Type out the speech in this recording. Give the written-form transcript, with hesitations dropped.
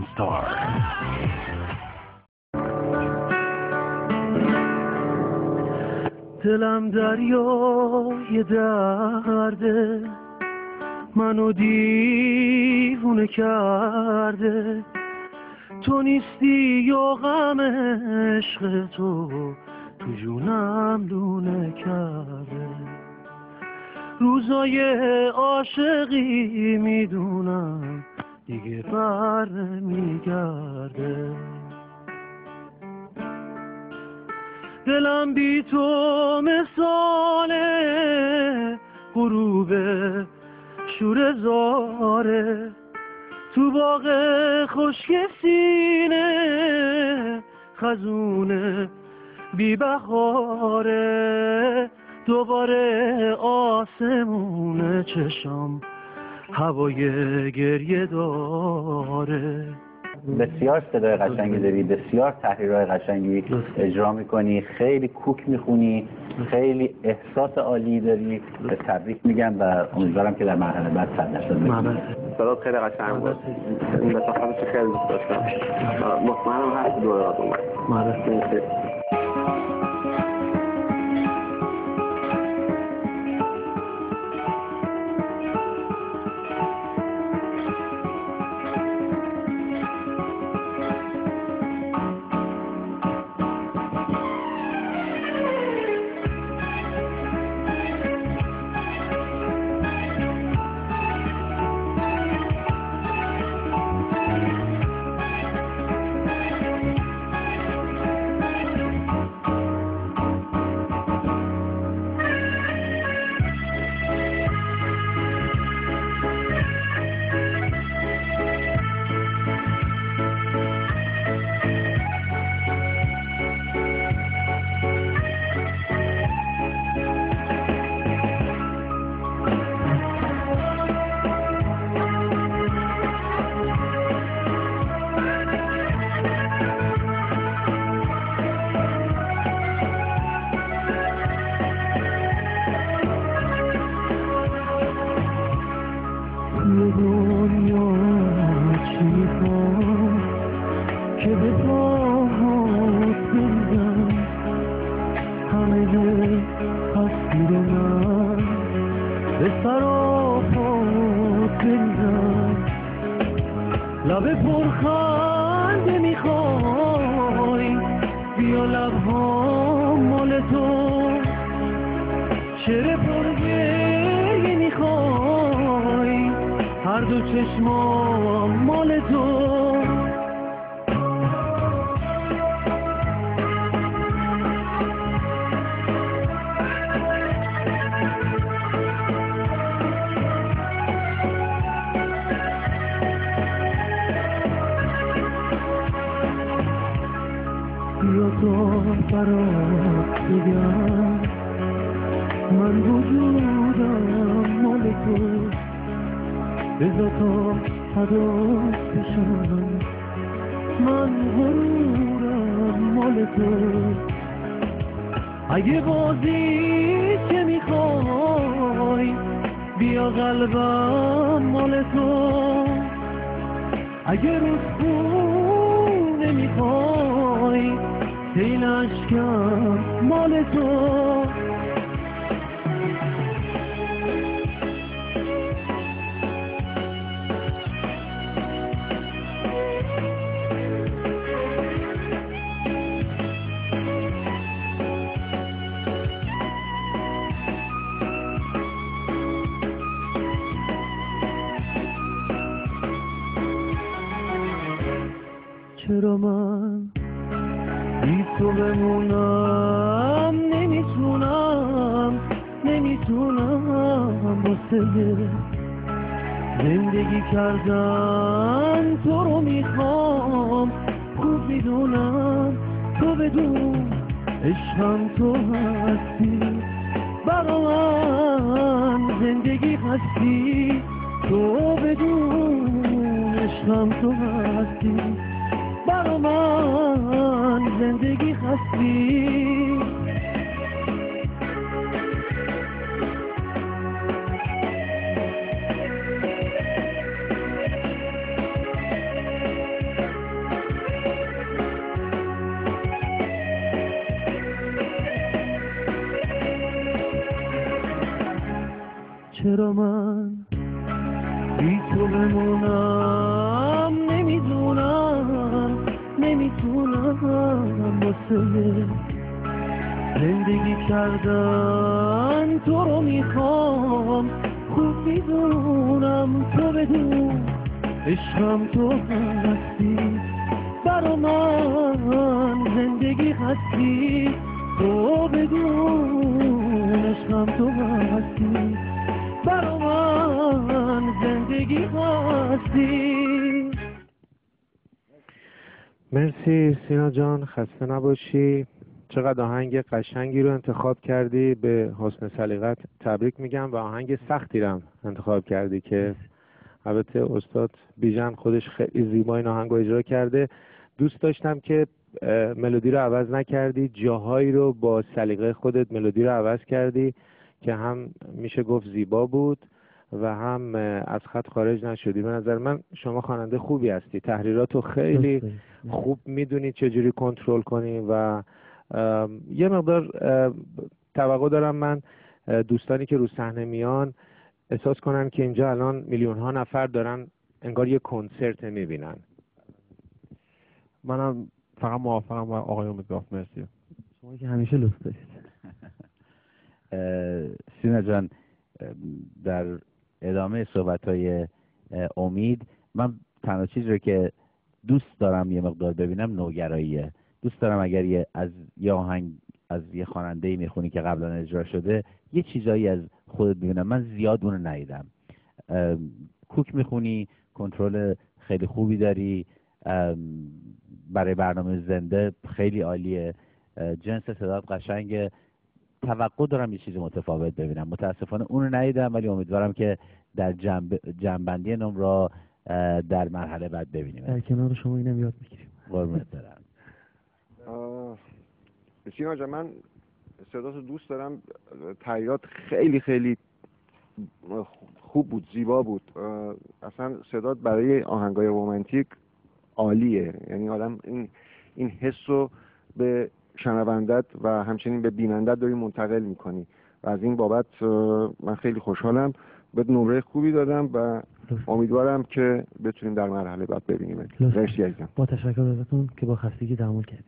Star. دلم دریای درده، منو دیوونه کرده، تو نیستی یا غم عشق تو جونم لونه کرده. روزای عاشقی میدونم دیگه بر نمیگرده. دلم بی تو مثال غروب شور زاره، تو باغ خشک سینه خزونه بی بهاره. دوباره آسمون چشم هوای گریه داره. بسیار صدای قشنگی داری، بسیار تحریرهای قشنگی اجرا میکنی، خیلی کوک میخونی، خیلی احساس عالی داری. تبریک میگم و امیدوارم که در مرحله بعد 100% بکنی. صدات خیلی قشنگ بود. این بساطش خیلی دوست داشتم. مطمئنم هست دورات اومد. لب پرخنده میخوای، بیا لبها مال تو. شعر پرگریه میخوای، هر دو چشمام مال تو. بیا تو برات بگم، من وجودم مال تو. بذار تا فدات بشم، من غرورم مال تو. اگه بازی که میخوای، بیا قلبم مال تو. اگه رسخون نمیخوای، این عشقم مال تو. چرا من بی تو بمونم؟ نمیتونم واسه زندگی کردن تو رو میخوام. خوب میدونم تو بدون عشقم تو هستی، برا من زندگی هستی. تو بدون عشقم تو هستی، برا من زندگی هستی. چرا من بی تو بمونم، نمیتونم واسه زندگی کردن تو رو میخوام. خوب میدونم تو بدون عشقم تو هستی، برا من زندگی هستی. تو بدون عشقم تو هستی، برا من زندگی هستی. مرسی سینا جان، خسته نباشی. چقدر آهنگ قشنگی رو انتخاب کردی، به حسن سلیقت تبریک میگم و آهنگ سختی رو انتخاب کردی که البته استاد بیژن خودش خیلی زیبا این آهنگ رو اجرا کرده. دوست داشتم که ملودی رو عوض نکردی، جاهایی رو با سلیقه خودت ملودی رو عوض کردی که هم میشه گفت زیبا بود و هم از خط خارج نشدی. به نظر من شما خواننده خوبی هستی، تحریراتو خیلی خوب میدونی چجوری کنترل کنی و یه مقدار توقع دارم من دوستانی که رو صحنه میان احساس کنن که اینجا الان میلیون ها نفر دارن انگار یه کنسرت میبینن. منم فقط موافقم با آقای امیدوار. مرسی. شما که همیشه لطف دارید. سینا جان، در ادامه صحبت‌های امید، من تنها چیزی رو که دوست دارم یه مقدار ببینم نوگراییه. دوست دارم اگر از یه آهنگ از یه خواننده‌ای میخونی که قبلا اجرا شده، یه چیزایی از خودت ببینم. من زیاد اونو ندیدم. کوک میخونی، کنترل خیلی خوبی داری، برای برنامه زنده خیلی عالیه، جنس صدات قشنگه. توقع دارم یه چیز متفاوت ببینم. متاسفانه اونو ندیدم، ولی امیدوارم که در جنبندی نمره در مرحله بعد ببینیم. در کنار شما اینم یاد میگیریم. قربونت برم. سینا جان، من صداتو دوست دارم. تغییرات خیلی خیلی خوب بود، زیبا بود. اصلا صدات برای آهنگای رومانتیک عالیه. یعنی آدم این حس رو به شنوندت و همچنین به بینندت داری منتقل میکنی و از این بابت من خیلی خوشحالم. به نمره خوبی دادم و امیدوارم که بتونیم در مرحله بعد ببینیم. مرسی عزیزم. با تشکر ازتون که با خستگی تحمل کردید.